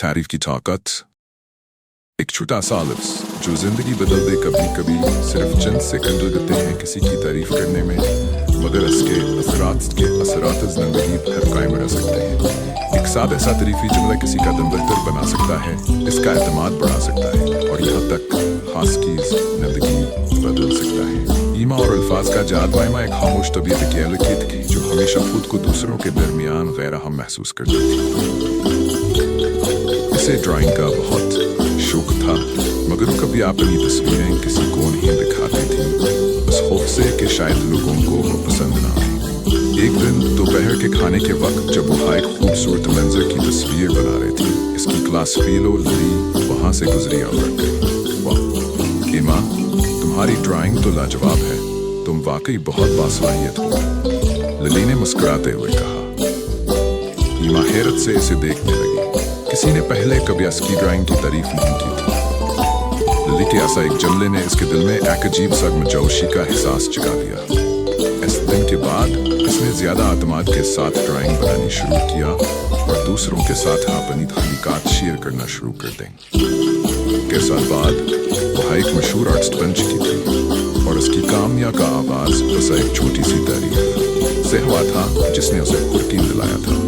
تعریف کی طاقت ایک چھوٹا سا لفظ جو زندگی بدل دے. کبھی کبھی صرف چند سیکنڈ لگتے ہیں کسی کی تعریف کرنے میں، مگر اس کے اثرات زندگی بھر قائم رہ سکتے ہیں. ایک سادہ ایسا تعریفی جملہ کسی کا دن بہتر بنا سکتا ہے، اس کا اعتماد بڑھا سکتا ہے اور یہاں تک خاص کی زندگی بدل سکتا ہے. ایما اور الفاظ کا جادو. ایما ایک خاموش طبیعت کی لڑکی تھی جو ہمیشہ خود کو دوسروں کے درمیان غیر اہم محسوس کرتی تھی. اسے ڈرائنگ کا بہت شوق تھا، مگر وہ کبھی اپنی تصویریں کسی کو نہیں دکھاتی تھی، اس خوف سے کہ شاید لوگوں کو وہ پسند نہ آئے. ایک دن دوپہر کے کھانے کے وقت جب وہ ایک خوبصورت منظر کی تصویر بنا رہی تھی، اس کی کلاس فیلو للی وہاں سے گزری اور رک گئی. واہ ایما، تمہاری ڈرائنگ تو لاجواب ہے، تم واقعی بہت باصلاحیت ہو، للی نے مسکراتے ہوئے کہا. ایما حیرت سے اسے دیکھنے لگی. کسی نے پہلے کبھی اس کی ڈرائنگ کی تعریف نہیں کی تھی. للی کے ایسا ایک جملے نے اس کے دل میں ایک عجیب سرگرمی کا احساس جگا دیا. اس دن کے بعد اس نے زیادہ اعتماد کے ساتھ ڈرائنگ بنانی شروع کیا اور دوسروں کے ساتھ اپنی تخلیقات شیئر کرنا شروع کر دیں. کچھ سال بعد وہ ایک مشہور آرٹسٹ بن چکی تھی اور اس کی کامیابی کا آغاز بس ایک چھوٹی سی تعریف سے ہوا تھا جس نے اسے پرکین دلایا تھا.